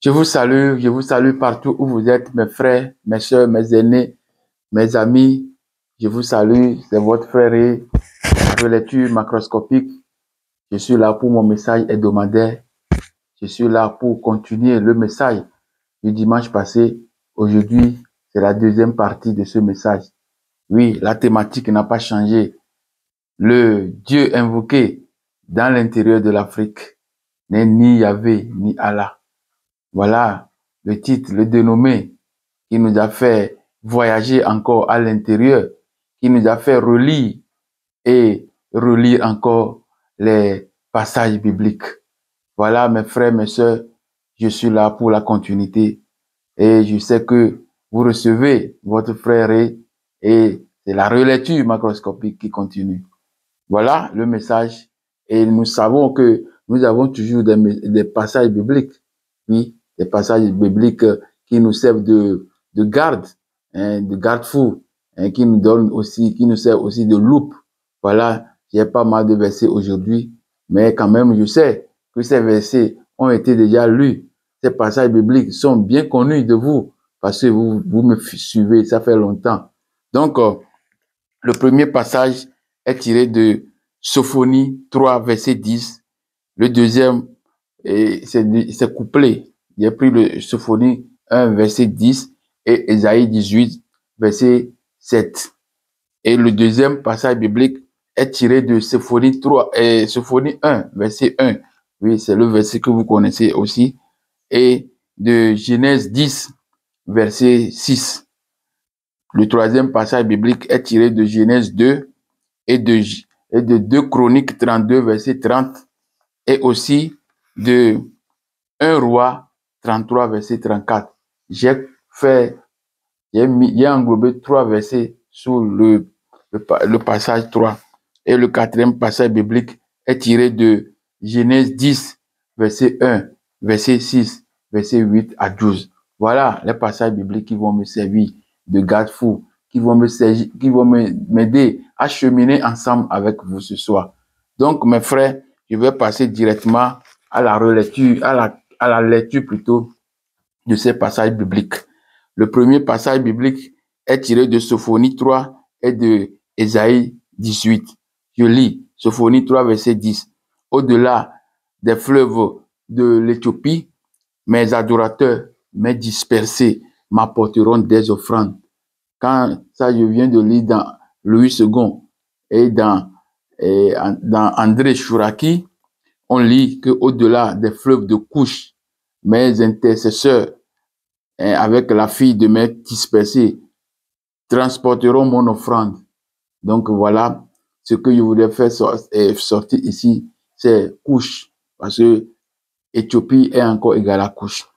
Je vous salue partout où vous êtes, mes frères, mes soeurs, mes aînés, mes amis. Je vous salue, c'est votre frère et relecture macroscopique. Je suis là pour mon message hebdomadaire. Je suis là pour continuer le message du dimanche passé. Aujourd'hui, c'est la deuxième partie de ce message. Oui, la thématique n'a pas changé. Le Dieu invoqué dans l'intérieur de l'Afrique n'est ni Yahvé ni Allah. Voilà le titre, le dénommé qui nous a fait voyager encore à l'intérieur, qui nous a fait relire et relire encore les passages bibliques. Voilà, mes frères, mes sœurs, je suis là pour la continuité et je sais que vous recevez votre frère et c'est la relecture macroscopique qui continue. Voilà le message et nous savons que nous avons toujours des passages bibliques. Oui, des passages bibliques qui nous servent de garde, hein, de garde-fou, hein, qui nous donnent aussi, qui nous servent aussi de loupe. Voilà, j'ai pas mal de versets aujourd'hui, mais quand même, je sais que ces versets ont été déjà lus. Ces passages bibliques sont bien connus de vous parce que vous me suivez, ça fait longtemps. Donc, le premier passage est tiré de Sophonie 3, verset 10. Le deuxième, c'est couplé. J'ai pris le Sophonie 1, verset 10 et Ésaïe 18, verset 7. Et le deuxième passage biblique est tiré de Sophonie 3, Sophonie 1, verset 1. Oui, c'est le verset que vous connaissez aussi. Et de Genèse 10, verset 6. Le troisième passage biblique est tiré de Genèse 2 et de 2 Chroniques 32, verset 30, et aussi de 1 Roi 33, verset 34. J'ai englobé 3 versets sous le passage 3. Et le quatrième passage biblique est tiré de Genèse 10, verset 1, verset 6, verset 8 à 12. Voilà les passages bibliques qui vont me servir de garde-fou, qui vont m'aider à cheminer ensemble avec vous ce soir. Donc, mes frères, je vais passer directement à la relecture, à la lecture plutôt de ces passages bibliques. Le premier passage biblique est tiré de Sophonie 3 et de Ésaïe 18. Je lis Sophonie 3, verset 10. Au-delà des fleuves de l'Éthiopie, mes adorateurs, mes dispersés, m'apporteront des offrandes. Quand ça, je viens de lire dans Louis II et dans André Chouraki, on lit qu'au-delà des fleuves de couches, mes intercesseurs, avec la fille de mes dispersés, transporteront mon offrande. Donc voilà ce que je voulais faire sortir ici, c'est couche, parce que Éthiopie est encore égale à couche.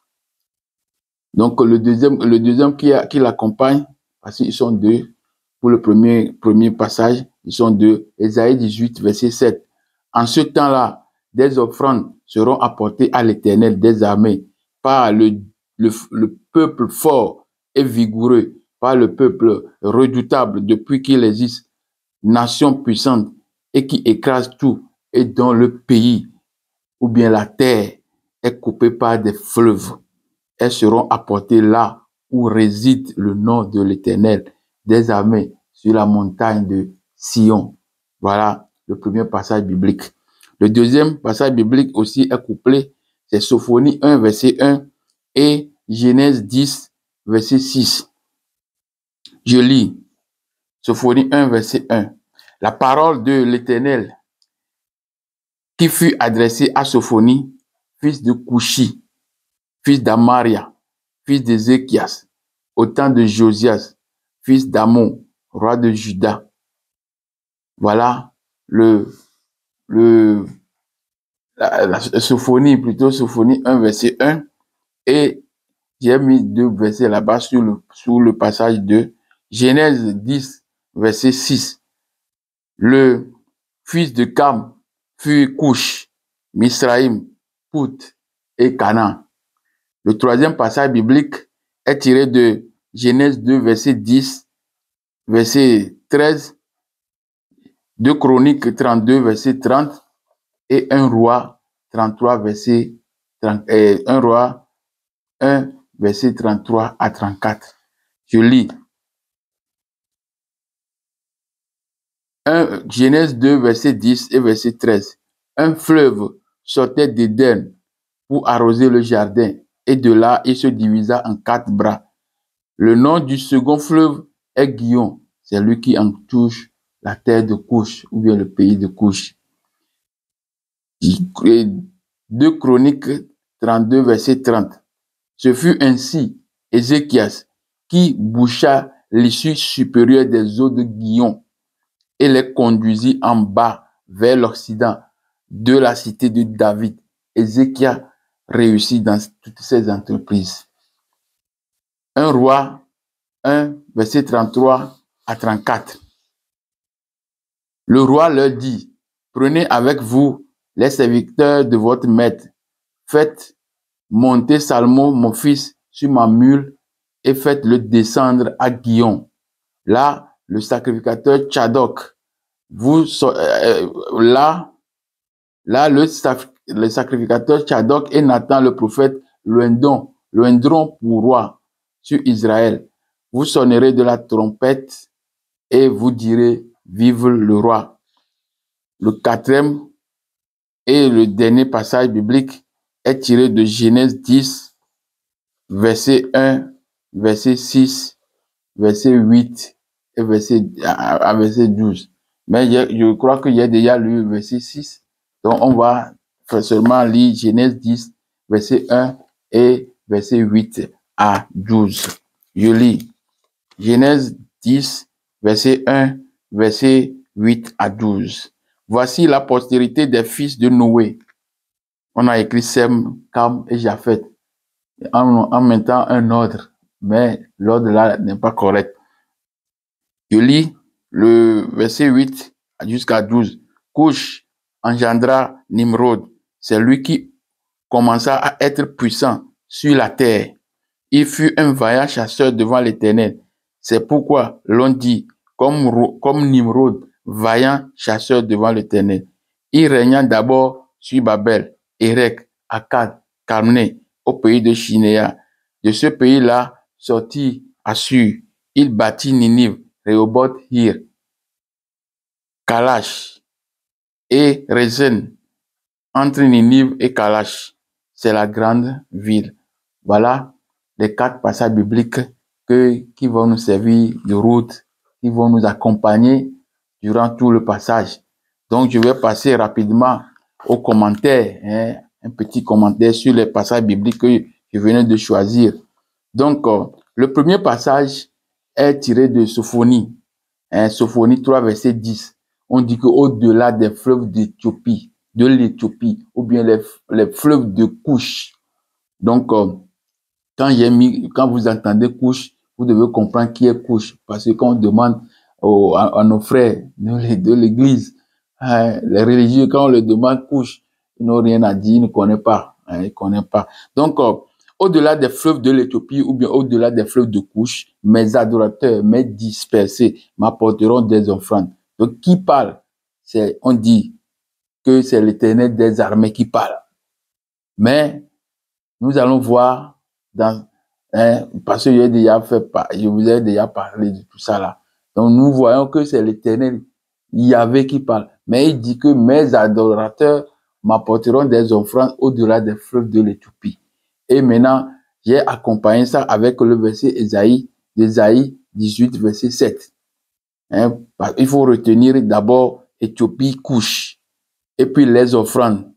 Donc le deuxième qui l'accompagne, parce qu'ils sont deux, pour le premier passage, ils sont deux, Ésaïe 18, verset 7. En ce temps-là, des offrandes seront apportées à l'Éternel des armées par le peuple fort et vigoureux, par le peuple redoutable depuis qu'il existe, nation puissante et qui écrase tout et dont le pays ou bien la terre est coupée par des fleuves. Elles seront apportées là où réside le nom de l'Éternel des armées sur la montagne de Sion. Voilà le premier passage biblique. Le deuxième passage biblique aussi est couplé, c'est Sophonie 1, verset 1 et Genèse 10, verset 6. Je lis Sophonie 1, verset 1. La parole de l'Éternel qui fut adressée à Sophonie, fils de Couchi, fils d'Amaria, fils d'Ézéchias, au temps de Josias, fils d'Amon, roi de Juda. Voilà la Sophonie, plutôt Sophonie 1, verset 1. Et j'ai mis 2 versets là-bas sur le passage de Genèse 10, verset 6. Le fils de Cam fut Couche, Misraïm, Pout et Canaan. Le troisième passage biblique est tiré de Genèse 2, verset 10, verset 13, 2 Chroniques 32, verset 30 et 1 Roi 33, verset 30, 1 Roi 1, verset 33 à 34. Je lis. Genèse 2, verset 10 et verset 13. Un fleuve sortait d'Éden pour arroser le jardin, et de là, il se divisa en 4 bras. Le nom du second fleuve est Gihon. C'est lui qui entoure la terre de Couche, ou bien le pays de Couche. 2 Chroniques 32, verset 30. Ce fut ainsi Ézéchias qui boucha l'issue supérieure des eaux de Gihon et les conduisit en bas vers l'occident de la cité de David. Ézéchias réussit dans toutes ses entreprises. 1 Roi 1, verset 33 à 34. Le roi leur dit, prenez avec vous les serviteurs de votre maître, faites monter Salmon, mon fils, sur ma mule et faites-le descendre à Gihon. Là, le sacrificateur Tchadok, là, le sacrificateur Tchadok et Nathan le prophète l'oindront pour roi sur Israël. Vous sonnerez de la trompette et vous direz, vive le roi. Le 4e et le dernier passage biblique est tiré de Genèse 10, verset 1, verset 6, verset 8 et verset 12. Mais je crois qu'il y a déjà lu verset 6. Donc, on va seulement lire Genèse 10, verset 1 et verset 8 à 12. Je lis Genèse 10, verset 1, verset 8 à 12. Voici la postérité des fils de Noé. On a écrit Sem, Cam et Japheth. En même temps, un ordre, mais l'ordre là n'est pas correct. Je lis le verset 8 jusqu'à 12. Couche engendra Nimrod. C'est lui qui commença à être puissant sur la terre. Il fut un vaillant chasseur devant l'Éternel. C'est pourquoi l'on dit, comme Nimrod, vaillant chasseur devant l'Éternel. Il régna d'abord sur Babel, Érec, Akkad, Calné, au pays de Shinéa. De ce pays-là sortit Assur. Il bâtit Ninive, Rehoboth, Hir, Kalash et Rézen. Entre Ninive et Kalash, c'est la grande ville. Voilà les 4 passages bibliques qui vont nous servir de route, qui vont nous accompagner durant tout le passage. Donc, je vais passer rapidement aux commentaires, un petit commentaire sur les passages bibliques que je venais de choisir. Donc, le premier passage est tiré de Sophonie, Sophonie 3, verset 10. On dit qu'au-delà des fleuves d'Éthiopie, de l'Éthiopie, ou bien les fleuves de Couche. Donc, quand vous entendez Couche, vous devez comprendre qui est Couche. Parce que quand on demande à nos frères de l'église, les religieux, quand on leur demande Couche, ils n'ont rien à dire, ils ne connaissent pas. Ils ne connaissent pas. Donc, au-delà des fleuves de l'Éthiopie ou bien au-delà des fleuves de Couche, mes adorateurs, mes dispersés m'apporteront des offrandes. Donc, qui parle? On dit que c'est l'Éternel des armées qui parle. Mais nous allons voir parce que je vous ai déjà parlé de tout ça là. Donc nous voyons que c'est l'Éternel Yahvé qui parle. Mais il dit que mes adorateurs m'apporteront des offrandes au-delà des fleuves de l'Éthiopie. Et maintenant, j'ai accompagné ça avec le verset d'Ésaïe 18, verset 7. Il faut retenir d'abord Éthiopie, Couche, et puis les offrandes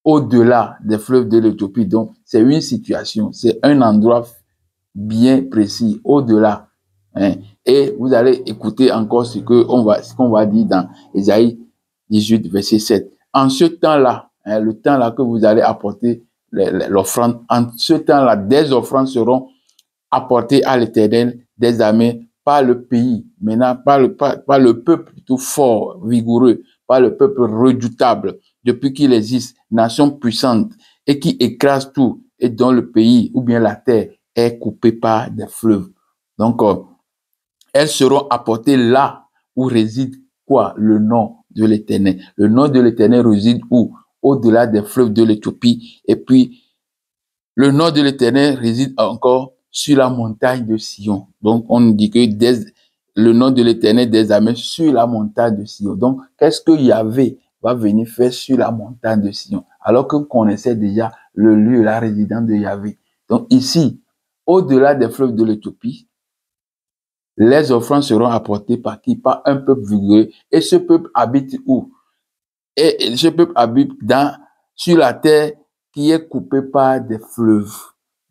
au-delà des fleuves de l'Éthiopie. Donc, c'est une situation, c'est un endroit bien précis, au-delà. Et vous allez écouter encore ce qu'on va dire dans Ésaïe 18, verset 7. En ce temps-là, le temps-là que vous allez apporter l'offrande, en ce temps-là, des offrandes seront apportées à l'Éternel des armées par le pays, maintenant par le peuple plutôt fort, vigoureux, par le peuple redoutable, depuis qu'il existe, nation puissante et qui écrase tout et dont le pays ou bien la terre est coupée par des fleuves. Donc, elles seront apportées là où réside quoi? Le nom de l'Éternel. Le nom de l'Éternel réside où? Au-delà des fleuves de l'Éthiopie. Et puis, le nom de l'Éternel réside encore sur la montagne de Sion. Donc, on dit que le nom de l'Éternel désormais sur la montagne de Sion. Donc, qu'est-ce que Yahvé va venir faire sur la montagne de Sion? Alors qu'on connaissait déjà le lieu, la résidence de Yahvé. Donc, ici, au-delà des fleuves de l'Éthiopie, les offrandes seront apportées par qui? Par un peuple vigoureux. Et ce peuple habite où? Et ce peuple habite sur la terre qui est coupée par des fleuves.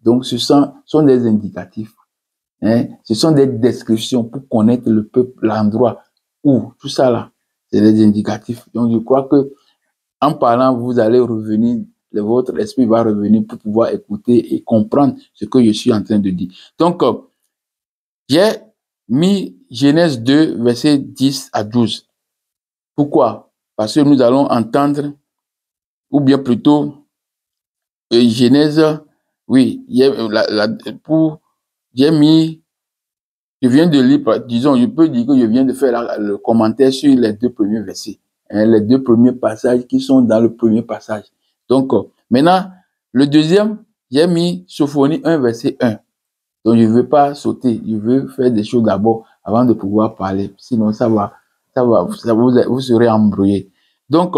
Donc, ce sont des indicatifs. Hein? Ce sont des descriptions pour connaître le peuple, l'endroit où, tout ça là, c'est des indicatifs. Donc, je crois que en parlant, vous allez revenir, votre esprit va revenir pour pouvoir écouter et comprendre ce que je suis en train de dire. Donc, j'ai mis Genèse 2, versets 10 à 12. Pourquoi? Parce que nous allons entendre, ou bien plutôt, Genèse, oui, je viens de lire, disons, je peux dire que je viens de faire le commentaire sur les 2 premiers versets, hein, les 2 premiers passages qui sont dans le premier passage. Donc, maintenant, le deuxième, j'ai mis Sophonie 1, verset 1. Donc, je ne veux pas sauter, je veux faire des choses d'abord avant de pouvoir parler. Sinon, vous serez embrouillé. Donc,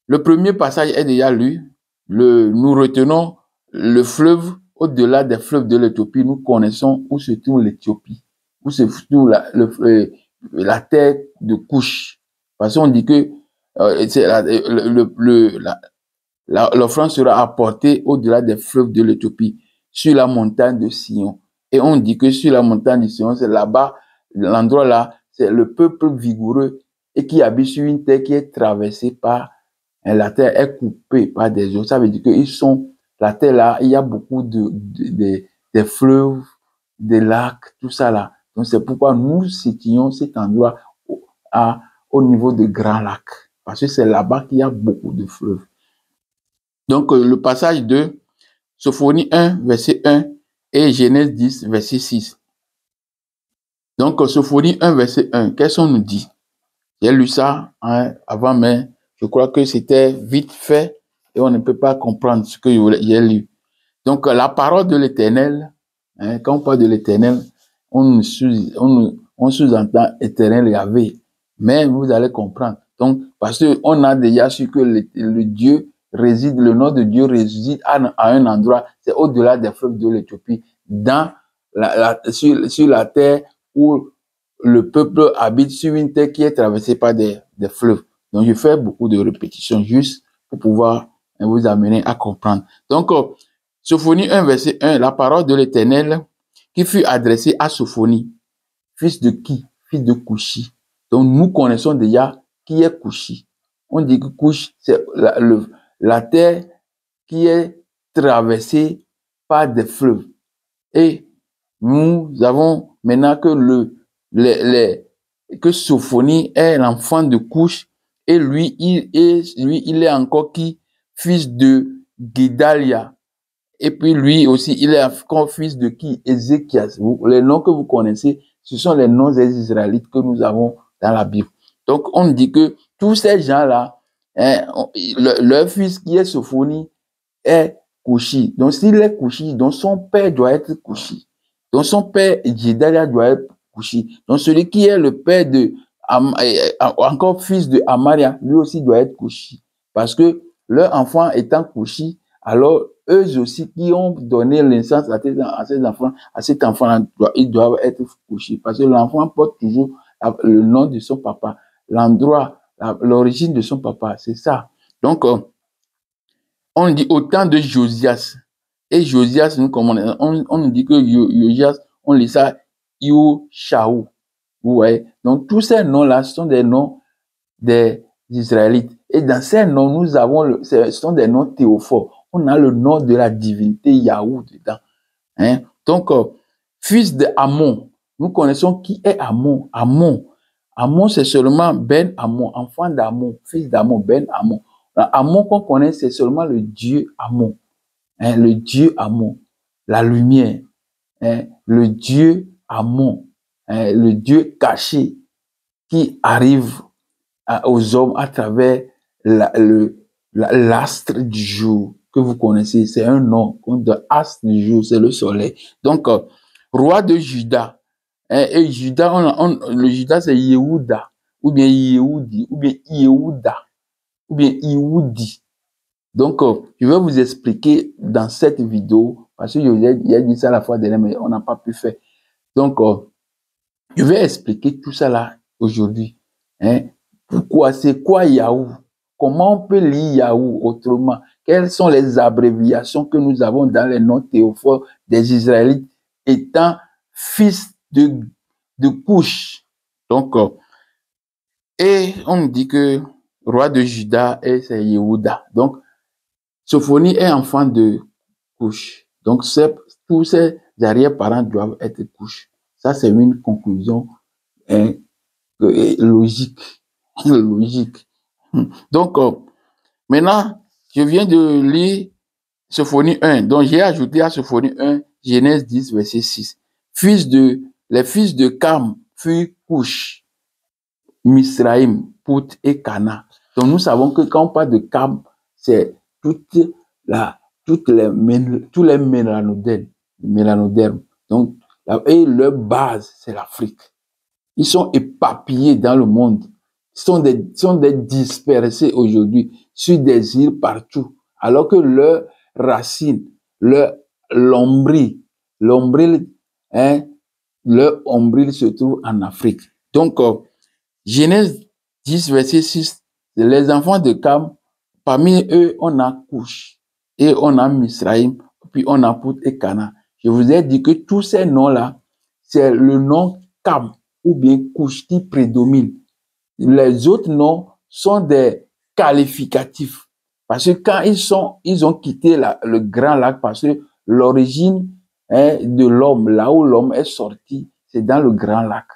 le premier passage est déjà lu. Nous retenons le fleuve, au-delà des fleuves de l'Éthiopie, nous connaissons où se trouve l'Éthiopie, où se trouve la terre de Couche. Parce qu'on dit que l'offrande sera apportée au-delà des fleuves de l'Éthiopie, sur la montagne de Sion. Et on dit que sur la montagne de Sion, c'est là-bas, l'endroit là, c'est le peuple vigoureux et qui habite sur une terre qui est traversée par, la terre est coupée par des eaux. Ça veut dire qu'ils sont, la terre là, il y a beaucoup des fleuves, des lacs, tout ça là. Donc c'est pourquoi nous situons cet endroit au niveau de Grands Lacs. Parce que c'est là-bas qu'il y a beaucoup de fleuves. Donc, le passage de Sophonie 1, verset 1 et Genèse 10, verset 6. Donc, Sophonie 1, verset 1, qu'est-ce qu'on nous dit? J'ai lu ça avant, mais je crois que c'était vite fait et on ne peut pas comprendre ce que j'ai lu. Donc, la parole de l'Éternel, quand on parle de l'Éternel, on sous-entend Éternel Yahvé, mais vous allez comprendre. Donc, parce qu'on a déjà su que le Dieu réside, le nom de Dieu réside à un endroit, c'est au-delà des fleuves de l'Éthiopie, sur la terre où le peuple habite, sur une terre qui est traversée par des fleuves. Donc, je fais beaucoup de répétitions juste pour pouvoir vous amener à comprendre. Donc, Sophonie 1, verset 1, la parole de l'Éternel qui fut adressée à Sophonie, fils de qui? Fils de Coushi. Donc, nous connaissons déjà qui est Coushi. On dit que Couche, c'est la terre qui est traversée par des fleuves. Et nous avons maintenant que que Sophonie est l'enfant de Couche et lui, il est encore qui? Fils de Guédalia. Et puis lui aussi, il est encore fils de qui? Ézéchias. Les noms que vous connaissez, ce sont les noms des Israélites que nous avons dans la Bible. Donc, on dit que tous ces gens-là, leur fils qui est Sophonie est Couchi. Donc, s'il est Couchi, donc son père doit être Couchi. Donc, son père, Guédalia, doit être Couchi. Donc, celui qui est le père de, encore fils de Amaria, lui aussi doit être Couchi. Parce que leur enfant étant Couchi, alors eux aussi qui ont donné naissance à cet enfant, ils doivent être Couchi. Parce que l'enfant porte toujours le nom de son papa, l'endroit, l'origine de son papa, c'est ça. Donc, on dit au temps de Josias. Et Josias, on nous dit que Josias, on lit ça Yoshaou. Vous voyez? Donc, tous ces noms-là, ce sont des noms des Israélites. Et dans ces noms, ce sont des noms théophores. On a le nom de la divinité Yahou dedans. Hein? Donc, fils de Amon. Nous connaissons qui est Amon. Amon, c'est seulement Ben Amon, enfant d'Amon, fils d'Amon, Ben Amon. Amon qu'on connaît, c'est seulement le Dieu Amon. Hein? Le Dieu Amon. La lumière. Hein? Le Dieu Amon. Hein? Le Dieu caché qui arrive aux hommes à travers l'astre du jour. que vous connaissez, c'est un nom. De as du jour, c'est le soleil. Donc, roi de Juda. Et Juda, le Juda, c'est Yehuda, ou bien Yehudi, ou bien Yehuda, ou bien Yehoudi. Donc, je vais vous expliquer dans cette vidéo, parce que j'ai dit ça la fois dernière, mais on n'a pas pu faire. Donc, je vais expliquer tout ça là aujourd'hui. Pourquoi, c'est quoi Yahou? Comment on peut lire Yahou autrement? Quelles sont les abréviations que nous avons dans les noms théophores des Israélites étant fils de Couche? Donc, et on me dit que roi de Juda, et c'est Yehuda. Donc, Sophonie est enfant de Couche. Donc, tous ses arrière-parents doivent être Couche. Ça, c'est une conclusion logique. Logique. Donc, maintenant, je viens de lire Sophonie 1. Donc, j'ai ajouté à Sophonie 1, Genèse 10, verset 6. Les fils de Cam furent Couche, Misraïm, Pout et Cana. Donc, nous savons que quand on parle de Cam, c'est tous les mélanodermes. Donc, et leur base, c'est l'Afrique. Ils sont éparpillés dans le monde. Ils sont des dispersés aujourd'hui sur des îles partout. Alors que leurs racines, leur l'ombril, leur ombril se trouve en Afrique. Donc, Genèse 10, verset 6, les enfants de Cam, parmi eux, on a Couche, et on a Misraïm, puis on a Pout et Cana. Je vous ai dit que tous ces noms-là, c'est le nom Cam ou bien Couche qui prédomine. Les autres noms sont des qualificatifs. Parce que quand ils ont quitté le Grand Lac, parce que l'origine de l'homme, là où l'homme est sorti, c'est dans le Grand Lac.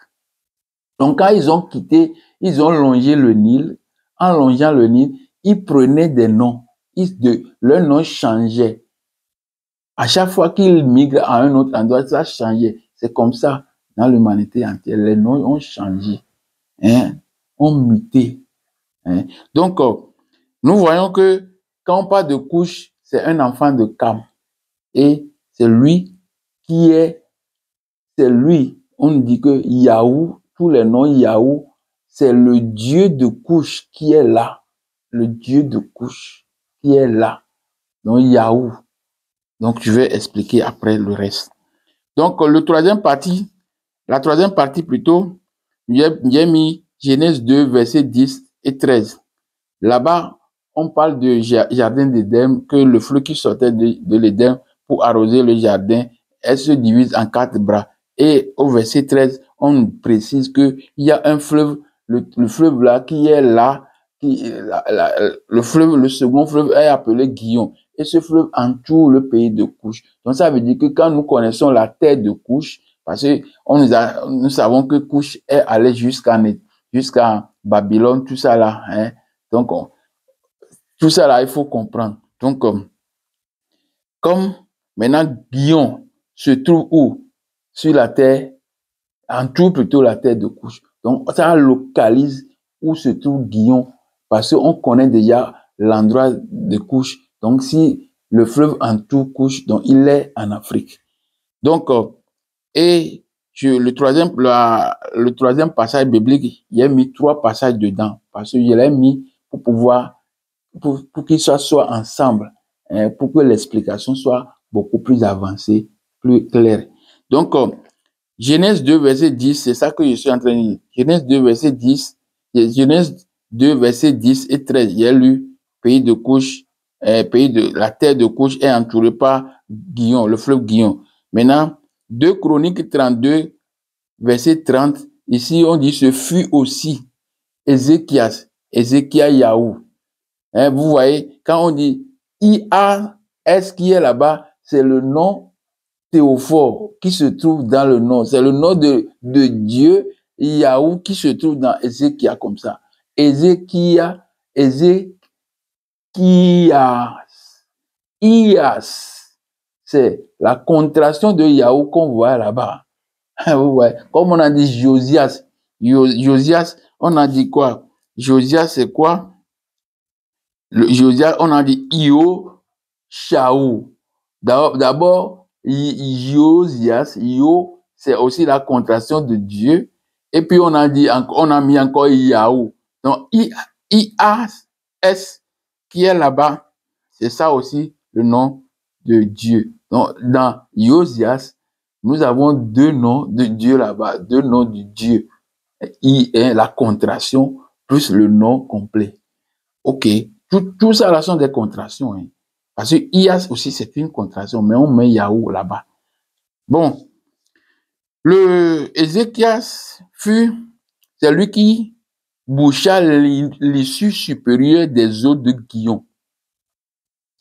Donc, quand ils ont quitté, ils ont longé le Nil. En longeant le Nil, ils prenaient des noms. Leur nom changeait. À chaque fois qu'ils migrent à un autre endroit, ça changeait. C'est comme ça dans l'humanité entière. Les noms ont changé, ont muté. Donc, nous voyons que quand on parle de Couche, c'est un enfant de Cam. Et c'est lui, on dit que Yahou, tous les noms Yahou, c'est le Dieu de Couche qui est là. Le Dieu de Couche qui est là. Donc, Yahou. Donc, je vais expliquer après le reste. Donc, la troisième partie plutôt, j'ai mis Genèse 2, versets 10 et 13. Là-bas, on parle de jardin d'Éden, que le fleuve qui sortait de l'Éden pour arroser le jardin, elle se divise en 4 bras. Et au verset 13, on précise qu'il y a un fleuve, le fleuve là, qui est là, le second fleuve est appelé Guillon. Et ce fleuve entoure le pays de Couche. Donc ça veut dire que quand nous connaissons la terre de Couche, parce que nous savons que Couche est allé jusqu'à Babylone, tout ça là, donc, tout ça là, il faut comprendre. Donc, comme maintenant Guillon se trouve où? Sur la terre, entoure plutôt la terre de Couche. Donc, ça localise où se trouve Guillon, parce qu'on connaît déjà l'endroit de Couche. Donc, si le fleuve entoure Couche, donc il est en Afrique. Donc, et le troisième passage biblique, il y a mis 3 passages dedans, parce que je l'ai mis pour pouvoir pour qu'ils soient ensemble, pour que l'explication soit beaucoup plus avancée, plus claire. Donc, Genèse 2, verset 10, c'est ça que je suis en train de dire. Genèse 2, verset 10, Genèse 2, verset 10 et 13. Il y a lu, pays de Couche, la terre de Couche est entourée par Guillon, le fleuve Guillon. Maintenant, 2 Chroniques 32, verset 30, ici on dit, ce fut aussi Ézéchias Yahou. Vous voyez, quand on dit IAS qui est là-bas, c'est le nom théophore qui se trouve dans le nom. C'est le nom de Dieu, Yahou, qui se trouve dans Ézéchias comme ça. Ézéchias, Ias. C'est la contraction de Yahou qu'on voit là-bas. Vous voyez, comme on a dit Josias. Josias, on a dit quoi? Josias, c'est quoi? Josias, on a dit Io, Shaou. D'abord, Josias, Yo, c'est aussi la contraction de Dieu. Et puis on a mis encore Yahou. Donc, I-A-S qui est là-bas, c'est ça aussi le nom de Dieu. Donc, dans Josias, nous avons deux noms de Dieu là-bas, deux noms de Dieu. I est la contraction plus le nom complet. Ok, tout ça là sont des contractions. Hein. Parce que IAS aussi c'est une contraction, mais on met Yahoo là-bas. Bon, le Ézéchias fut celui qui boucha l'issue supérieure des eaux de Guillon.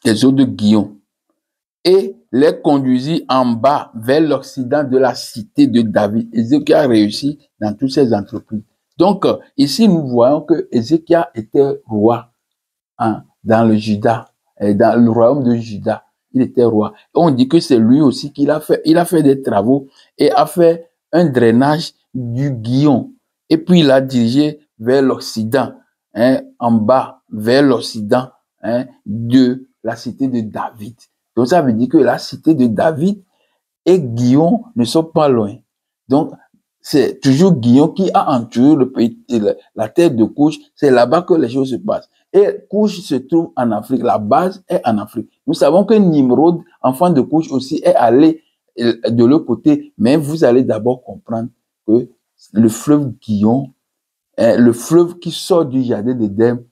Des eaux de Guillon. Et les conduisit en bas vers l'occident de la cité de David. Ézéchias a réussi dans toutes ses entreprises. Donc, ici, nous voyons que Ézéchias était roi dans le Juda, dans le royaume de Juda. Il était roi. Et on dit que c'est lui aussi il a fait des travaux et a fait un drainage du Guillon. Et puis, il a dirigé vers l'Occident, en bas, vers l'Occident de la cité de David. Donc, ça veut dire que la cité de David et Guillon ne sont pas loin. Donc, c'est toujours Guillon qui a entouré le pays, la terre de Couche. C'est là-bas que les choses se passent. Et Couche se trouve en Afrique. La base est en Afrique. Nous savons que Nimrod, enfant de Couche aussi, est allé de l'autre côté. Mais vous allez d'abord comprendre que le fleuve Guillon, le fleuve qui sort du jardin d'Éden,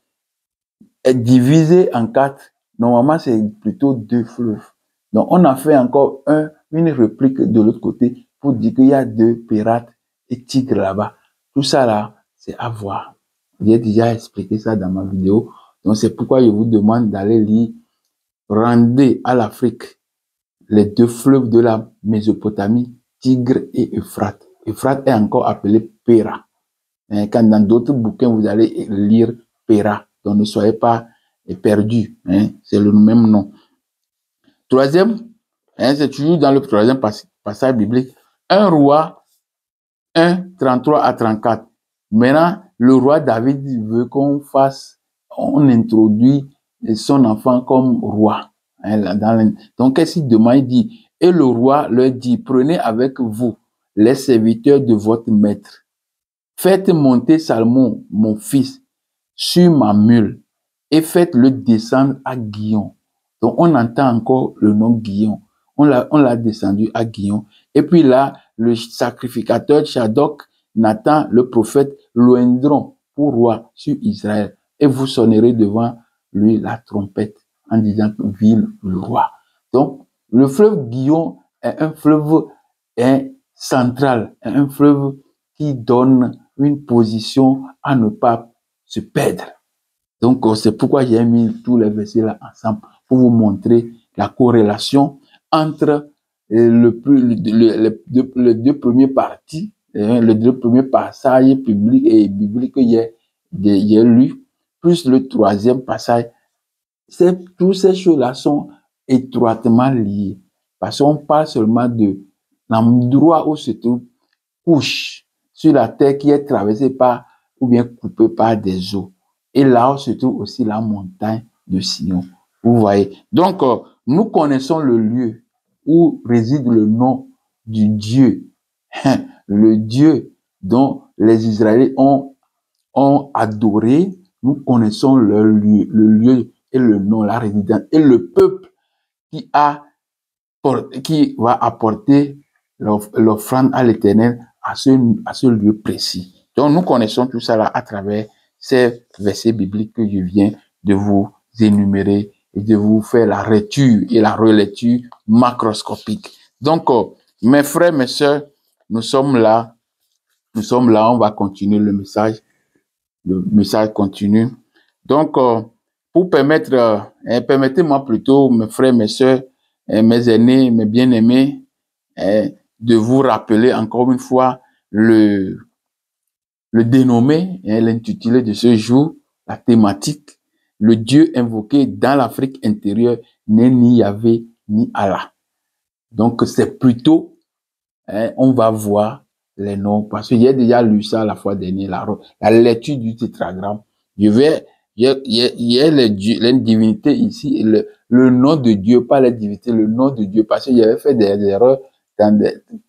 est divisé en quatre. Normalement, c'est plutôt deux fleuves. Donc, on a fait encore une réplique de l'autre côté pour dire qu'il y a deux pirates et tigres là-bas. Tout ça là, c'est à voir. J'ai déjà expliqué ça dans ma vidéo. Donc, c'est pourquoi je vous demande d'aller lire. Rendez à l'Afrique les deux fleuves de la Mésopotamie, Tigre et Euphrate. Euphrate est encore appelé Péra. Quand dans d'autres bouquins, vous allez lire Péra. Donc, ne soyez pas perdus. C'est le même nom. Troisième, c'est toujours dans le troisième passage biblique. Un roi, 1, 33 à 34. Maintenant, le roi David veut on introduit son enfant comme roi. Donc, qu'est-ce qu'il demande? Il dit, et le roi leur dit, prenez avec vous les serviteurs de votre maître. Faites monter Salmon, mon fils, sur ma mule et faites-le descendre à Guillon. Donc, on entend encore le nom Guillon. On l'a descendu à Guillon. Et puis là, le sacrificateur Tchadok, Nathan, le prophète, l'oindront pour roi sur Israël. Et vous sonnerez devant lui la trompette en disant que vive le roi. Donc, le fleuve Guillon est un fleuve central, un fleuve qui donne une position à ne pas se perdre. Donc, c'est pourquoi j'ai mis tous les versets là ensemble pour vous montrer la corrélation entre les deux premiers parties, les deux premiers passages publics et bibliques que j'ai lus, plus le troisième passage. Toutes ces choses-là sont étroitement liées. Parce qu'on parle seulement de l'endroit où se trouve Couche sur la terre qui est traversée par ou bien coupée par des eaux. Et là où se trouve aussi la montagne de Sion. Vous voyez. Donc, nous connaissons le lieu où réside le nom du Dieu. Le Dieu dont les Israéliens ont adoré. Nous connaissons le lieu et le nom, la résidence et le peuple qui va apporter l'offrande à l'Éternel à ce lieu précis. Donc, nous connaissons tout ça là à travers ces versets bibliques que je viens de vous énumérer et de vous faire la lecture et la relecture macroscopique. Donc, mes frères, mes sœurs, nous sommes là, on va continuer le message continue. Donc, pour permettez-moi plutôt, mes frères, mes sœurs, mes aînés, mes bien-aimés, de vous rappeler encore une fois le dénommé, l'intitulé de ce jour, la thématique. Le Dieu invoqué dans l'Afrique intérieure n'est ni Yahvé ni Allah. Donc, c'est plutôt, on va voir les noms, parce que j'ai déjà lu ça la fois dernière, la lecture du tétragramme. Je il y a les divinités ici, et le nom de Dieu, pas les divinités, le nom de Dieu, parce qu'il y avait fait des erreurs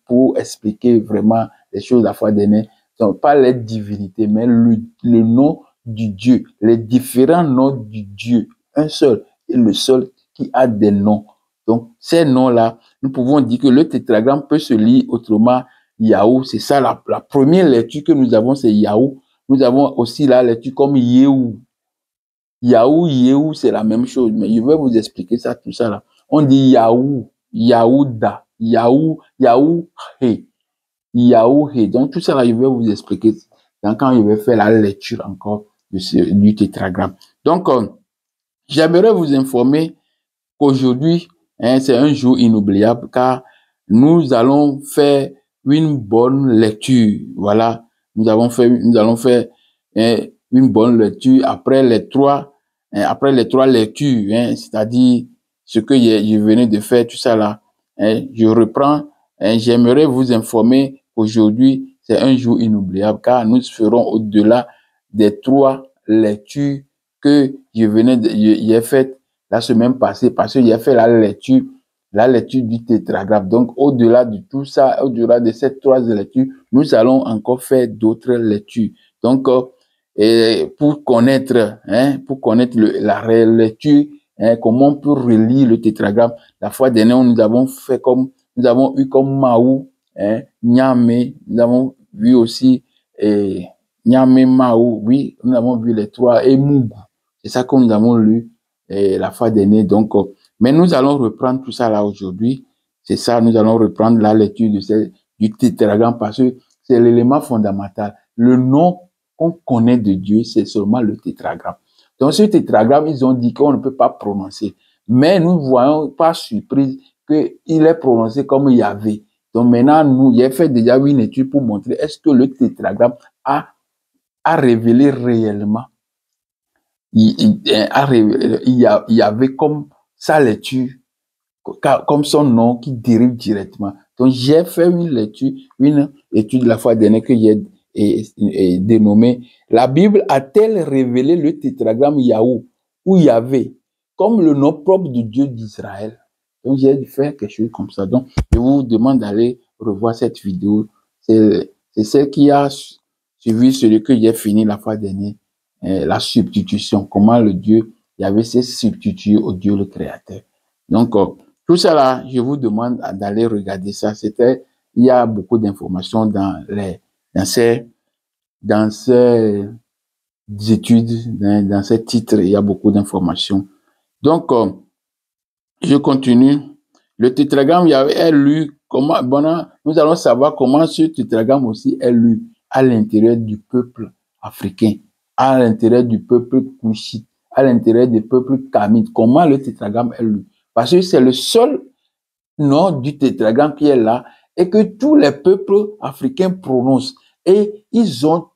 pour expliquer vraiment les choses la fois dernière. Donc, pas les divinités, mais le nom du Dieu, les différents noms du Dieu, un seul, et le seul qui a des noms. Donc, ces noms-là, nous pouvons dire que le tétragramme peut se lire autrement, Yahou, c'est ça la première lecture que nous avons, c'est Yahou. Nous avons aussi la lecture comme Yehou. Yahou, Yehou, c'est la même chose, mais je vais vous expliquer ça, tout ça là. On dit Yahou, Yahuda, Yahou, Yahouhé, Yahouhé. Donc tout ça là, je vais vous expliquer quand je vais faire la lecture encore du tétragramme. Donc, j'aimerais vous informer qu'aujourd'hui, c'est un jour inoubliable car nous allons faire une bonne lecture. Voilà, nous allons faire une bonne lecture après les trois lectures, c'est-à-dire ce que je venais de faire, tout ça là. Je reprends. J'aimerais vous informer qu'aujourd'hui, c'est un jour inoubliable car nous ferons au-delà des trois lectures que j'ai faites la semaine passée parce qu'il a fait la lecture du tétragramme. Donc, au-delà de tout ça, au-delà de ces trois lectures, nous allons encore faire d'autres lectures. Donc, pour connaître la réelle lecture, comment on peut relire le tétragramme. La fois dernière, nous avons eu comme Maou, Nyame, nous avons vu aussi Nyame, Maou, oui, nous avons vu les trois, et Mougou. C'est ça que nous avons lu la fois dernière. Donc, mais nous allons reprendre tout ça là aujourd'hui. C'est ça, nous allons reprendre la lecture du tétragramme parce que c'est l'élément fondamental. Le nom qu'on connaît de Dieu, c'est seulement le tétragramme. Donc, ce tétragramme, ils ont dit qu'on ne peut pas prononcer. Mais nous voyons pas surprise qu'il est prononcé comme Yahvé. Donc maintenant, j'ai fait déjà une étude pour montrer est-ce que le tétragramme a révélé réellement. Il y avait comme sa lecture, comme son nom qui dérive directement. Donc, j'ai fait une étude la fois dernière que j'ai dénommée La Bible a-t-elle révélé le tétragramme Yahou ou Yahvé comme le nom propre du Dieu d'Israël? Donc, j'ai fait quelque chose comme ça. Donc, je vous demande d'aller revoir cette vidéo. C'est celle qui a suivi celui que j'ai fini la fois dernière. La substitution, comment le Dieu Yahvé s'est substitué au Dieu le Créateur. Donc, tout ça là, je vous demande d'aller regarder ça. Il y a beaucoup d'informations dans ces études, dans ces titres, il y a beaucoup d'informations. Donc, je continue. Le tétragramme est lu. Nous allons savoir comment ce tétragramme aussi est lu à l'intérieur du peuple africain, à l'intérieur du peuple couchite, à l'intérieur du peuple kamite. Comment le tétragramme est lu? Parce que c'est le seul nom du tétragramme qui est là et que tous les peuples africains prononcent. Et ils ont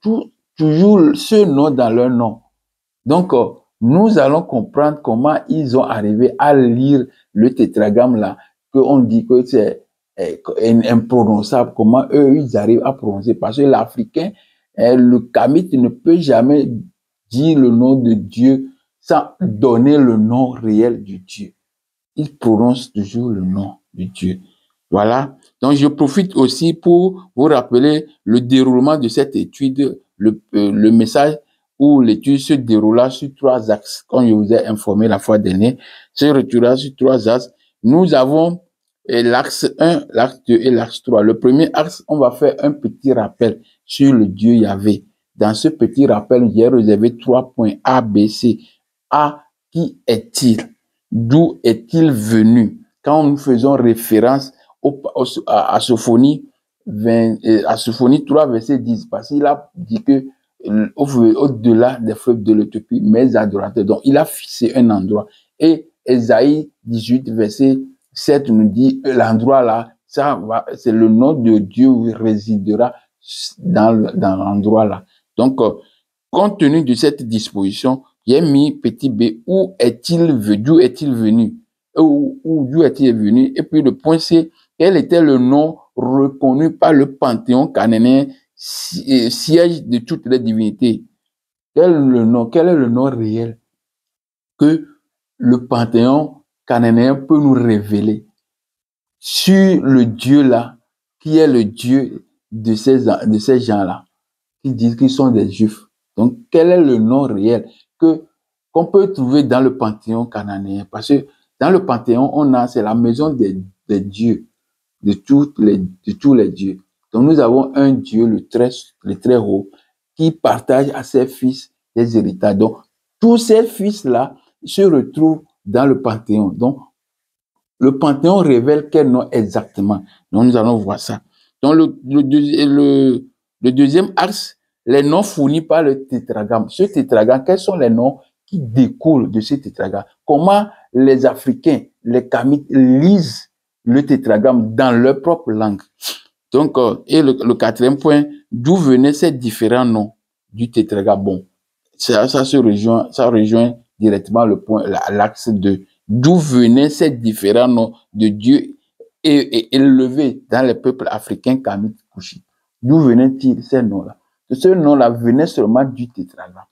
toujours ce nom dans leur nom. Donc, nous allons comprendre comment ils ont arrivé à lire le tétragramme là, qu'on dit que c'est imprononçable, comment eux, ils arrivent à prononcer. Parce que l'Africain, le kamite ne peut jamais dire le nom de Dieu sans donner le nom réel du Dieu. Il prononce toujours le nom de Dieu. Voilà. Donc, je profite aussi pour vous rappeler le déroulement de cette étude, le message où l'étude se déroula sur trois axes, comme je vous ai informé la fois dernière, se déroula sur trois axes. Nous avons l'axe 1, l'axe 2 et l'axe 3. Le premier axe, on va faire un petit rappel sur le Dieu Yahvé. Dans ce petit rappel, j'ai réservé 3 points A, B, C. A, qui est-il? D'où est-il venu? Quand nous faisons référence à Sophonie 3, verset 10, parce qu'il a dit que au-delà des fleuves de l'Éthiopie, mes adorateurs. Donc, il a fixé un endroit. Et Ésaïe 18, verset 7 nous dit l'endroit là, c'est le nom de Dieu qui résidera dans l'endroit là. Donc, compte tenu de cette disposition, j'ai mis petit b, d'où est-il venu? D'où est-il venu? Et puis le point C, quel était le nom reconnu par le panthéon cananéen, siège de toutes les divinités? Quel est le nom? Quel est le nom réel que le panthéon cananéen peut nous révéler sur le Dieu-là, qui est le Dieu de ces gens-là, qui disent qu'ils sont des Juifs. Donc, quel est le nom réel qu'on peut trouver dans le panthéon cananéen? Parce que dans le panthéon, c'est la maison des dieux, de tous les dieux. Donc, nous avons un Dieu, le très haut, qui partage à ses fils des héritages. Donc, tous ces fils-là se retrouvent dans le panthéon. Donc, le panthéon révèle quel nom exactement. Donc, nous allons voir ça. Donc, le deuxième axe, les noms fournis par le tétragramme. Ce tétragramme, quels sont les noms qui découlent de ce tétragramme? Comment les Africains, les Kamites lisent le tétragramme dans leur propre langue? Donc, et le quatrième point, d'où venaient ces différents noms du tétragramme? Bon, ça rejoint directement le point, l'axe de d'où venaient ces différents noms de Dieu élevés dans les peuples africains kamites couchites. D'où venaient-ils ces noms-là? Ce nom-là venait seulement du tétragramme.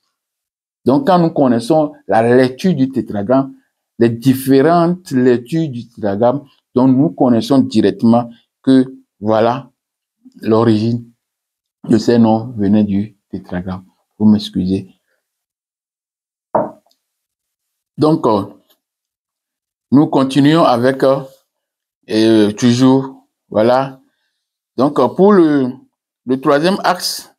Donc, quand nous connaissons la lecture du tétragramme, les différentes lectures du tétragramme, donc nous connaissons directement que, voilà, l'origine de ces noms venait du tétragramme. Vous m'excusez. Donc, nous continuons avec toujours, voilà. Donc, pour le troisième axe,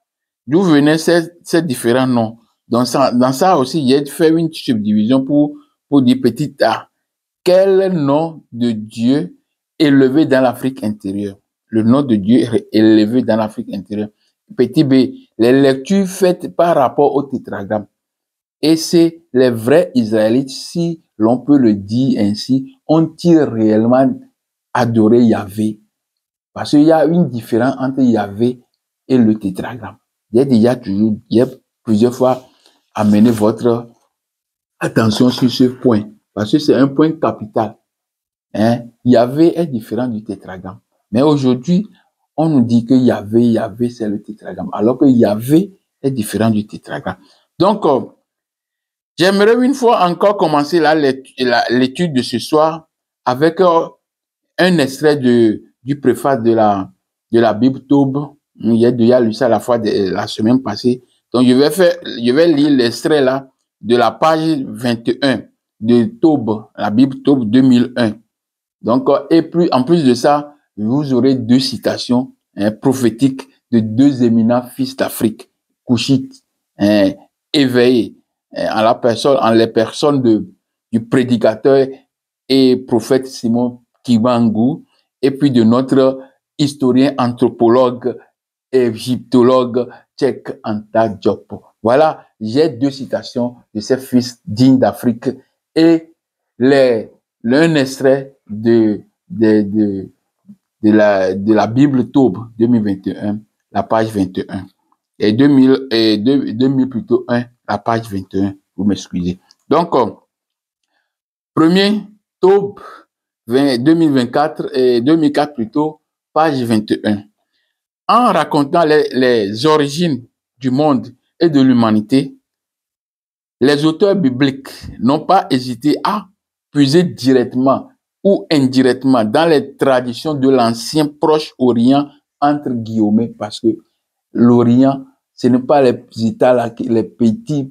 d'où venaient ces différents noms? Dans ça aussi, il y a fait une subdivision pour dire petit a. Quel nom de Dieu élevé dans l'Afrique intérieure? Le nom de Dieu élevé dans l'Afrique intérieure. Petit b, les lectures faites par rapport au tétragramme. Et c'est les vrais Israélites, si l'on peut le dire ainsi, ont-ils réellement adoré Yahvé? Parce qu'il y a une différence entre Yahvé et le tétragramme. Il y a plusieurs fois amené votre attention sur ce point, parce que c'est un point capital. Yahvé est différent du tétragramme. Mais aujourd'hui, on nous dit que Yahvé, c'est le tétragramme, alors que Yahvé est différent du tétragramme. Donc, j'aimerais une fois encore commencer l'étude de ce soir avec un extrait du préface de la Bible Tob. Il y a déjà lu ça la semaine passée. Donc, je vais lire l'extrait là de la page 21 de Tob, la Bible Tob 2001. Donc, en plus de ça, vous aurez deux citations prophétiques de deux éminents fils d'Afrique, couchites, éveillés, en les personnes du prédicateur et prophète Simon Kibangu, et puis de notre historien, anthropologue, égyptologue Cheikh Anta Diop. Voilà, j'ai deux citations de ces fils dignes d'Afrique et l'un extrait de la Bible Tob 2021, la page 21. Et 2000 plutôt 1, la page 21, vous m'excusez. Donc, premier Tob 2024 et 2004 plutôt, page 21. En racontant les origines du monde et de l'humanité, les auteurs bibliques n'ont pas hésité à puiser directement ou indirectement dans les traditions de l'ancien Proche-Orient, entre guillemets, parce que l'Orient, ce n'est pas les États là, les petits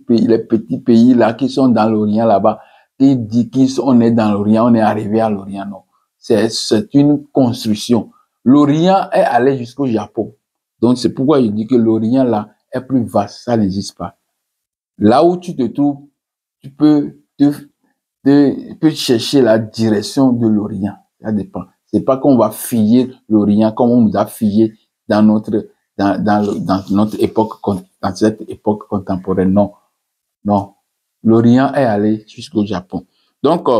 pays là qui sont dans l'Orient là-bas, qui disent qu'on est dans l'Orient, on est arrivé à l'Orient, non. C'est une construction. L'Orient est allé jusqu'au Japon. Donc, c'est pourquoi je dis que l'Orient là est plus vaste, ça n'existe pas. Là où tu te trouves, tu peux chercher la direction de l'Orient. Ça dépend. C'est pas qu'on va filler l'Orient comme on nous a fillé dans notre époque, dans cette époque contemporaine. Non. Non. L'Orient est allé jusqu'au Japon. Donc,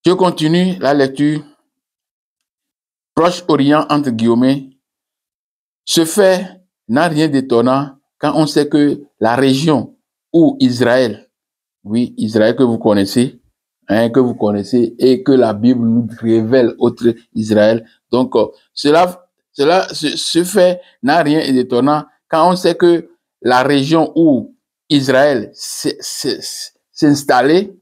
je continue la lecture. Proche-Orient, entre guillemets, ce fait n'a rien d'étonnant quand on sait que la région où Israël, oui, Israël que vous connaissez, et que la Bible nous révèle autre Israël. Donc, ce fait n'a rien d'étonnant quand on sait que la région où Israël s'était installé,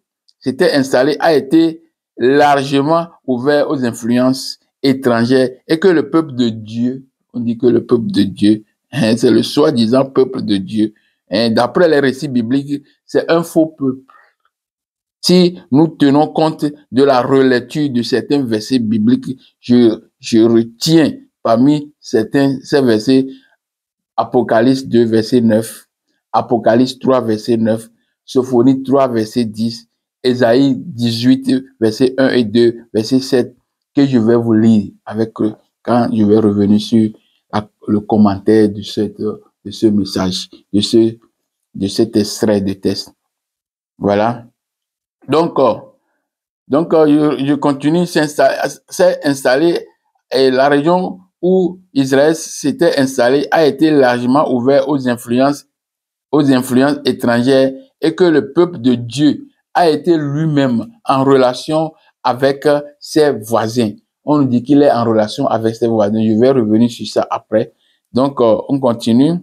a été largement ouvert aux influences étrangères et que le peuple de Dieu, on dit que le peuple de Dieu, hein, c'est le soi-disant peuple de Dieu, hein, d'après les récits bibliques, c'est un faux peuple. Si nous tenons compte de la relecture de certains versets bibliques, je retiens parmi ces versets Apocalypse 2, verset 9, Apocalypse 3, verset 9, Sophonie 3, verset 10, Ésaïe 18, verset 1 et 2, verset 7, que je vais vous lire avec quand je vais revenir sur le commentaire de ce message, de cet extrait de texte. Voilà. Donc, je continue, s'est installé, et la région où Israël s'était installé a été largement ouvert aux influences étrangères et que le peuple de Dieu a été lui-même en relation avec ses voisins. On nous dit qu'il est en relation avec ses voisins. Je vais revenir sur ça après. Donc, on continue.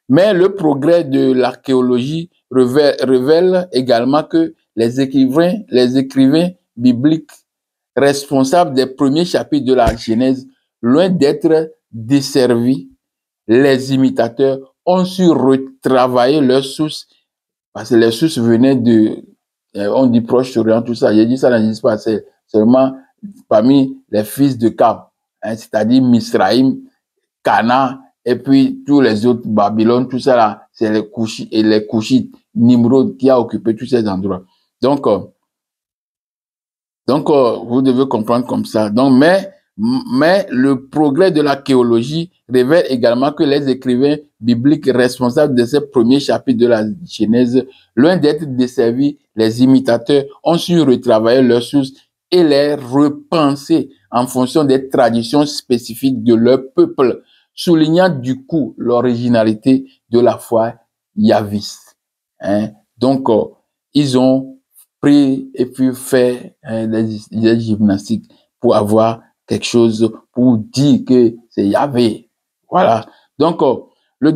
Mais le progrès de l'archéologie révèle également que les écrivains bibliques responsables des premiers chapitres de la Genèse, loin d'être desservis, les imitateurs ont su retravailler leurs sources, parce que les sources venaient on dit Proche-Orient, tout ça. J'ai dit ça n'existe pas, c'est seulement parmi les fils de Cam, hein, c'est-à-dire Misraïm, Cana, et puis tous les autres, Babylone, tout ça là, c'est les Couchites, Nimrod qui a occupé tous ces endroits. Donc, vous devez comprendre comme ça. Donc, mais le progrès de l'archéologie révèle également que les écrivains bibliques responsables de ces premiers chapitres de la Genèse, loin d'être desservis, les imitateurs ont su retravailler leurs sources et les repenser en fonction des traditions spécifiques de leur peuple, soulignant du coup l'originalité de la foi yaviste. Hein? Donc, ils ont pris et puis fait des gymnastiques pour avoir quelque chose, pour dire que c'est Yahvé. Voilà. Donc, la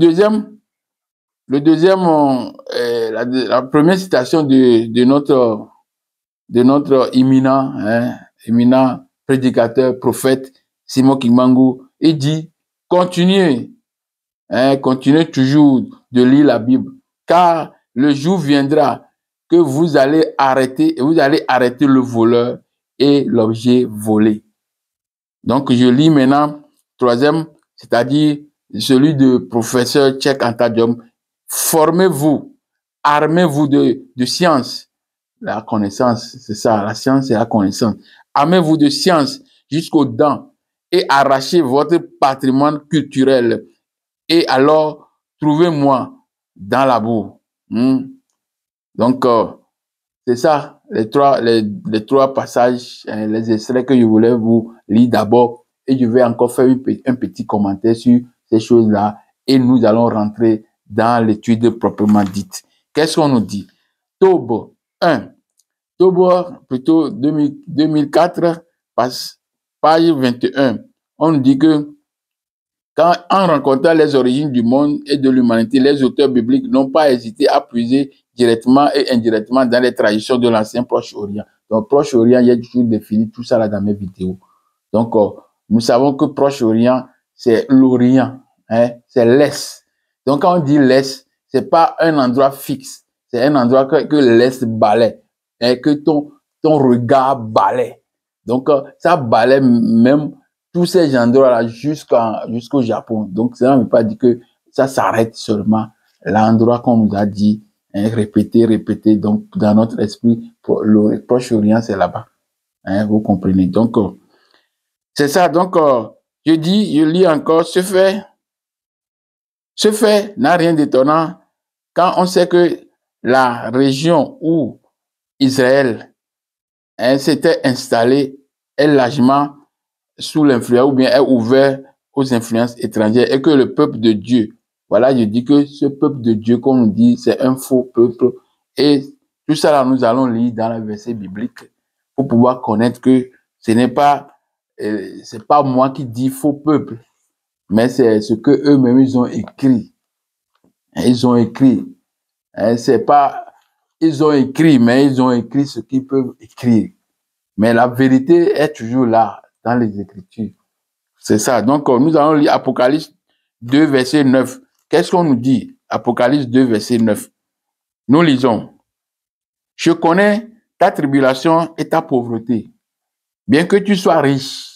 première citation de notre éminent prédicateur, prophète Simon Kimbangu, il dit, continuez toujours de lire la Bible, car le jour viendra que vous allez arrêter le voleur et l'objet volé. Donc, je lis maintenant, troisième, c'est-à-dire celui de professeur Cheikh Anta Diop. Formez-vous, armez-vous de science. La connaissance, c'est ça, la science et la connaissance. Armez-vous de science jusqu'aux dents et arrachez votre patrimoine culturel. Et alors, trouvez-moi dans la boue. Donc, c'est ça, les trois passages, les extraits que je voulais vous lire d'abord. Et je vais encore faire un petit commentaire sur ces choses-là. Et nous allons rentrer dans l'étude proprement dite. Qu'est-ce qu'on nous dit? Tob 1. Tob, plutôt 2004, page 21. On nous dit que quand, en rencontrant les origines du monde et de l'humanité, les auteurs bibliques n'ont pas hésité à puiser directement et indirectement dans les traditions de l'ancien Proche-Orient. Donc, Proche-Orient, il y a toujours défini tout ça là dans mes vidéos. Donc, nous savons que Proche-Orient, c'est l'Orient, hein, c'est l'Est. Donc, quand on dit l'Est, c'est pas un endroit fixe, c'est un endroit que l'Est balaie, et que ton regard balaie. Donc, ça balaie même tous ces endroits-là jusqu'au Japon. Donc, ça ne veut pas dire que ça s'arrête seulement l'endroit qu'on nous a dit, hein, répéter. Donc, dans notre esprit, le Proche-Orient, c'est là-bas. Hein, vous comprenez. Donc, c'est ça. Donc, je lis encore, ce fait n'a rien d'étonnant quand on sait que la région où Israël s'était installé est largement sous l'influence ou bien est ouvert aux influences étrangères et que le peuple de Dieu, voilà, je dis que ce peuple de Dieu qu'on nous dit, c'est un faux peuple. Et tout ça là, nous allons lire dans le verset biblique pour pouvoir connaître que ce n'est pas, c'est pas moi qui dis faux peuple, mais c'est ce que eux-mêmes ils ont écrit. Ils ont écrit. Hein, c'est pas, ils ont écrit, mais ils ont écrit ce qu'ils peuvent écrire. Mais la vérité est toujours là, dans les Écritures. C'est ça. Donc, nous allons lire Apocalypse 2, verset 9. Qu'est-ce qu'on nous dit? Apocalypse 2, verset 9. Nous lisons. Je connais ta tribulation et ta pauvreté, bien que tu sois riche,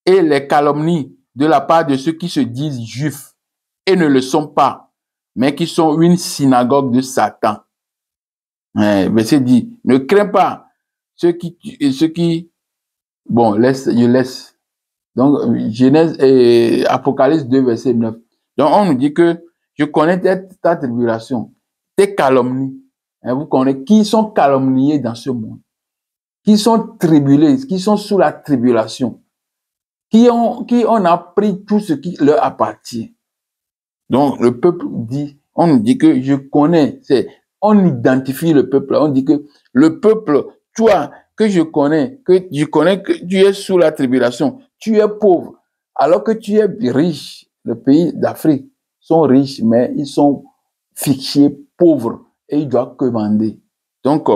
et les calomnies de la part de ceux qui se disent juifs et ne le sont pas, mais qui sont une synagogue de Satan. Verset dit, ne crains pas ceux qui, bon, je laisse. Donc, Genèse et Apocalypse 2, verset 9. Donc, on nous dit que je connais ta tribulation, tes calomnies. Vous connaissez qui sont calomniés dans ce monde, qui sont tribulés, qui sont sous la tribulation, qui ont appris tout ce qui leur appartient. Donc, le peuple dit, on nous dit que je connais, on identifie le peuple, on dit que le peuple, toi, que je connais que tu es sous la tribulation, tu es pauvre, alors que tu es riche. Les pays d'Afrique sont riches, mais ils sont fichés pauvres et ils doivent commander. Donc,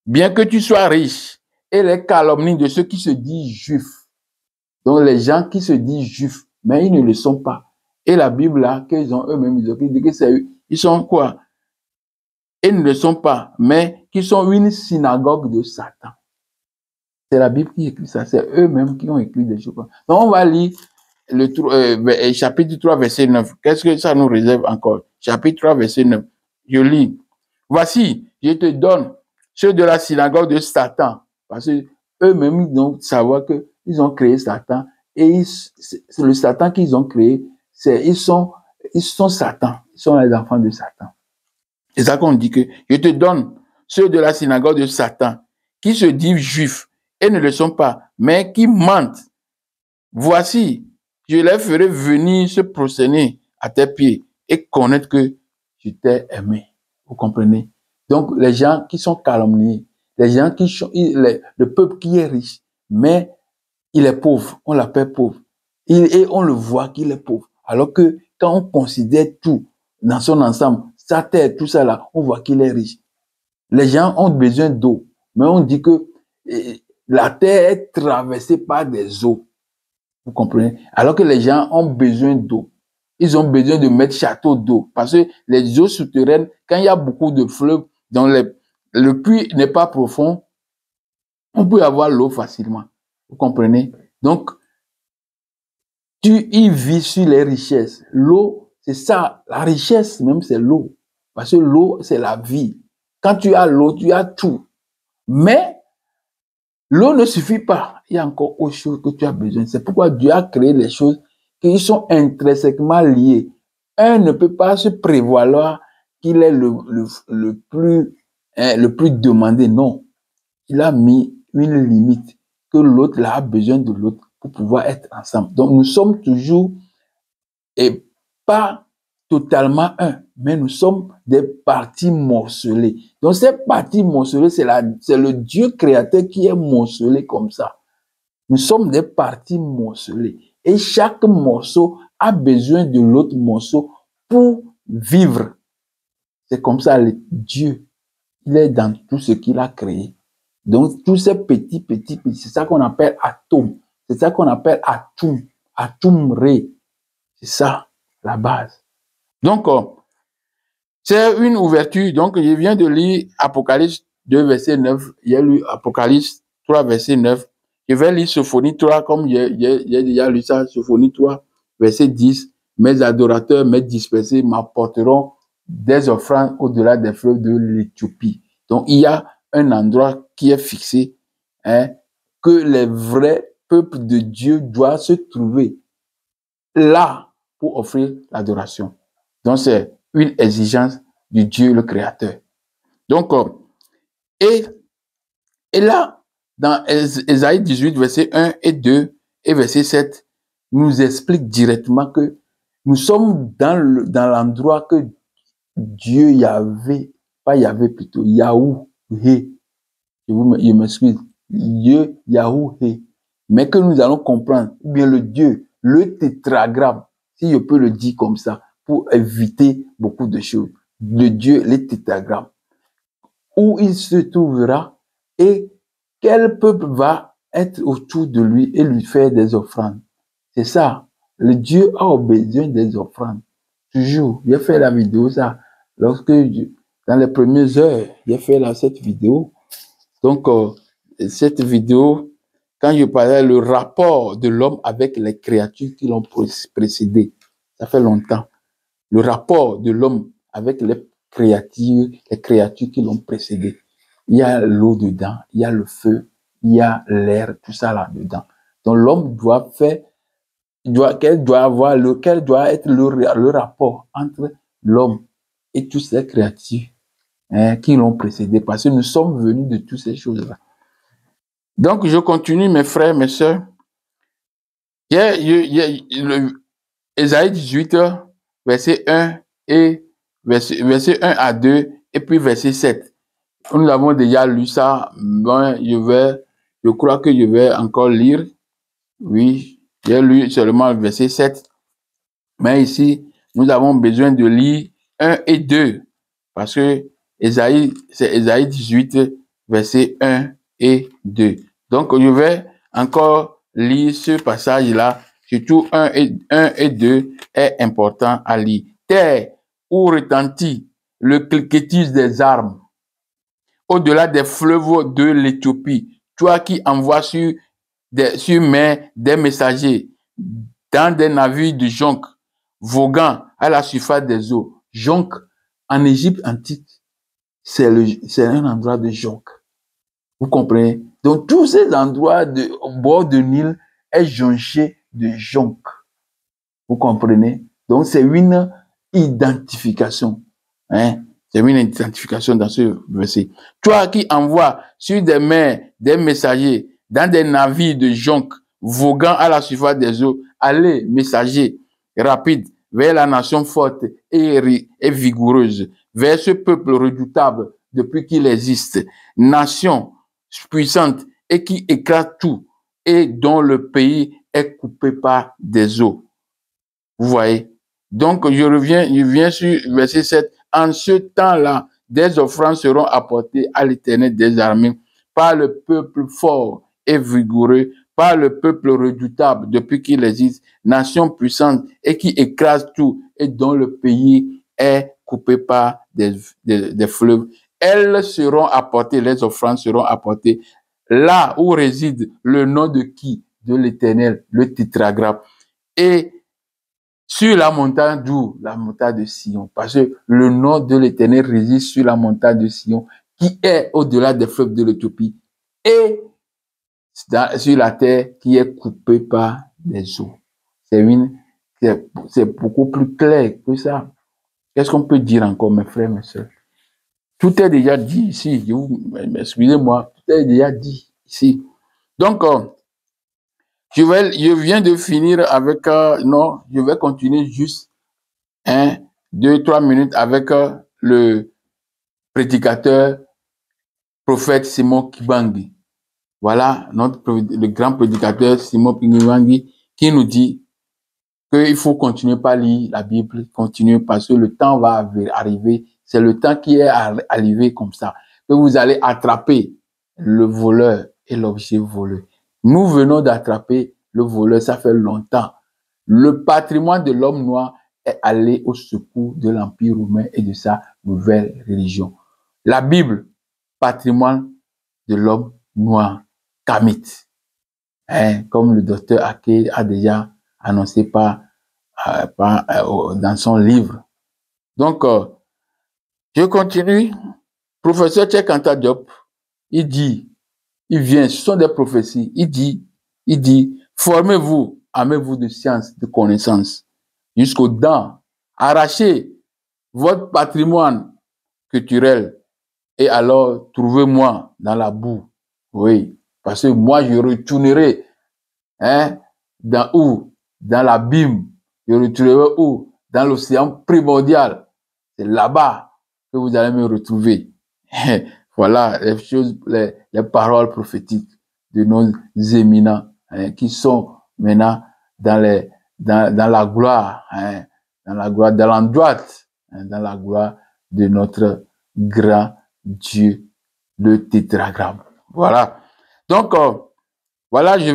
bien que tu sois riche, et les calomnies de ceux qui se disent juifs, donc les gens qui se disent juifs, mais ils ne le sont pas. Et la Bible là, qu'ils ont eux-mêmes, ils disent que c'est eux. Ils sont quoi? Ils ne le sont pas, mais qui sont une synagogue de Satan. C'est la Bible qui écrit ça. C'est eux-mêmes qui ont écrit des choses. Donc on va lire le chapitre 3, verset 9. Qu'est-ce que ça nous réserve encore? Chapitre 3, verset 9. Je lis. Voici, je te donne ceux de la synagogue de Satan. Parce que eux-mêmes, ils doivent savoir qu'ils ont créé Satan. Et c'est le Satan qu'ils ont créé. Ils sont Satan. Ils sont les enfants de Satan. C'est ça qu'on dit que je te donne ceux de la synagogue de Satan qui se disent juifs et ne le sont pas, mais qui mentent. Voici, je les ferai venir se prosterner à tes pieds et connaître que je t'ai aimé. Vous comprenez? Donc, les gens qui sont calomniés, les gens qui sont, le peuple qui est riche, mais il est pauvre, on l'appelle pauvre. Et on le voit qu'il est pauvre. Alors que quand on considère tout dans son ensemble, sa terre, tout ça là, on voit qu'il est riche. Les gens ont besoin d'eau, mais on dit que la terre est traversée par des eaux. Vous comprenez? Alors que les gens ont besoin d'eau. Ils ont besoin de mettre château d'eau. Parce que les eaux souterraines, quand il y a beaucoup de fleuves, dans le puits n'est pas profond, on peut avoir l'eau facilement. Vous comprenez? Donc, tu y vis sur les richesses. L'eau, c'est ça. La richesse même, c'est l'eau. Parce que l'eau, c'est la vie. Quand tu as l'eau, tu as tout. Mais l'eau ne suffit pas. Il y a encore autre chose que tu as besoin. C'est pourquoi Dieu a créé les choses qui sont intrinsèquement liées. Un ne peut pas se prévaloir qu'il est le plus demandé. Non. Il a mis une limite que l'autre là a besoin de l'autre pour pouvoir être ensemble. Donc, nous sommes toujours et pas totalement un, mais nous sommes des parties morcelées. Donc, ces parties morcelées, c'est le Dieu créateur qui est morcelé comme ça. Nous sommes des parties morcelées. Et chaque morceau a besoin de l'autre morceau pour vivre. C'est comme ça, Dieu, il est dans tout ce qu'il a créé. Donc, tous ces petits, c'est ça qu'on appelle atomes. C'est ça qu'on appelle atum ré. C'est ça, la base. Donc, c'est une ouverture. Donc, je viens de lire Apocalypse 2, verset 9. J'ai lu Apocalypse 3, verset 9. Je vais lire Sophonie 3, comme j'ai déjà lu ça, Sophonie 3, verset 10. Mes adorateurs, mes dispersés m'apporteront des offrandes au-delà des fleuves de l'Éthiopie. Donc, il y a un endroit qui est fixé, que les vrais peuples de Dieu doivent se trouver là pour offrir l'adoration. Donc, c'est une exigence de Dieu le Créateur. Donc, et là, dans Ésaïe 18, verset 1 et 2 et verset 7, nous explique directement que nous sommes dans l'endroit que Dieu Yahvé, pas Yahvé plutôt, Yahouhé, je m'excuse, Dieu Yahouhé, mais que nous allons comprendre, ou bien le Dieu, le tétragramme, si je peux le dire comme ça, pour éviter beaucoup de choses. de Dieu, les tétragrammes, où il se trouvera et quel peuple va être autour de lui et lui faire des offrandes. C'est ça. Le Dieu a besoin des offrandes. Toujours. J'ai fait la vidéo, ça. Dans les premières heures, j'ai fait cette vidéo. Donc, cette vidéo, quand je parlais le rapport de l'homme avec les créatures qui l'ont précédé, ça fait longtemps. Le rapport de l'homme avec les créatures qui l'ont précédé. Il y a l'eau dedans, il y a le feu, il y a l'air, tout ça là-dedans. Donc, l'homme doit quel doit être le rapport entre l'homme et toutes ces créatures qui l'ont précédé, parce que nous sommes venus de toutes ces choses-là. Donc, je continue, mes frères, mes sœurs. Ésaïe 18, verset 1 et verset 1 à 2, et puis verset 7. Nous avons déjà lu ça. Bon, je crois que je vais encore lire. Oui, j'ai lu seulement le verset 7. Mais ici, nous avons besoin de lire 1 et 2. Parce que c'est Ésaïe 18, verset 1 et 2. Donc, je vais encore lire ce passage-là. Surtout 1 et 2 est important à lire. Terre où retentit le cliquetis des armes, au-delà des fleuves de l'Éthiopie, toi qui envoies sur mer des messagers, dans des navires de jonque, voguant à la surface des eaux. Jonque, en Égypte antique, c'est un endroit de jonque. Vous comprenez? Donc, tous ces endroits au bord du Nil est jonché de jonque. Vous comprenez? Donc, c'est une identification. C'est une identification dans ce verset. Toi qui envoies sur des mers des messagers, dans des navires de jonque, voguant à la surface des eaux, allez, messagers, rapides, vers la nation forte et vigoureuse, vers ce peuple redoutable depuis qu'il existe, nation puissante et qui écrase tout, et dont le pays est coupé par des eaux. Vous voyez? Donc, je viens sur verset 7. En ce temps-là, des offrandes seront apportées à l'Éternel des armées par le peuple fort et vigoureux, par le peuple redoutable depuis qu'il existe, nation puissante et qui écrase tout et dont le pays est coupé par des fleuves. Elles seront apportées, les offrandes seront apportées là où réside le nom de qui? De l'Éternel, le tétragramme. Et sur la montagne d'où? La montagne de Sion. Parce que le nom de l'Éternel réside sur la montagne de Sion, qui est au-delà des fleuves de l'Éthiopie, et sur la terre qui est coupée par des eaux. C'est beaucoup plus clair que ça. Qu'est-ce qu'on peut dire encore, mes frères, mes sœurs? Tout est déjà dit ici. Excusez-moi, tout est déjà dit ici. Donc, je viens de finir avec, non, je vais continuer juste 2, 3 minutes avec le prédicateur, prophète Simon Kibangi. Voilà le grand prédicateur Simon Kibangi qui nous dit qu'il faut continuer par lire la Bible, continuer parce que le temps va arriver. C'est le temps qui est arrivé comme ça. Que vous allez attraper le voleur et l'objet volé. Nous venons d'attraper le voleur, ça fait longtemps. Le patrimoine de l'homme noir est allé au secours de l'Empire romain et de sa nouvelle religion. La Bible, patrimoine de l'homme noir, kamite. Comme le docteur Ake a déjà annoncé dans son livre. Donc, je continue. Professeur Cheikh Anta Diop, il vient, ce sont des prophéties, il dit, formez-vous, armez-vous de science, de connaissances, jusqu'aux dents, arrachez votre patrimoine culturel et alors trouvez-moi dans la boue. Oui, parce que moi je retournerai dans où? Dans l'abîme. Je retournerai où? Dans l'océan primordial. C'est là-bas que vous allez me retrouver. Voilà les choses, les paroles prophétiques de nos éminents qui sont maintenant dans la gloire, dans la gloire, dans l'endroit, dans la gloire de notre grand Dieu, le tétragramme. Voilà. Donc, voilà, je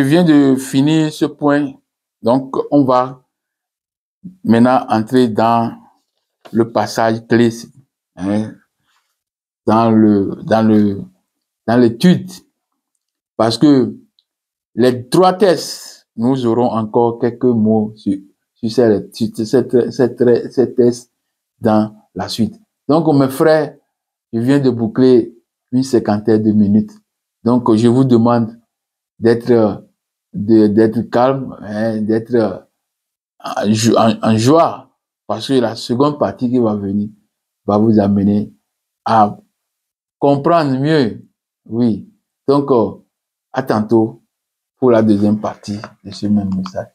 viens de finir ce point. Donc, on va maintenant entrer dans le passage clé, hein, dans l'étude. Parce que les 3 tests, nous aurons encore quelques mots sur ces tests dans la suite. Donc, mes frères, je viens de boucler une cinquantaine de minutes. Donc, je vous demande d'être calme, hein, d'être en joie, parce que la seconde partie qui va venir va vous amener à comprendre mieux. Oui. Donc, à tantôt pour la deuxième partie de ce même message.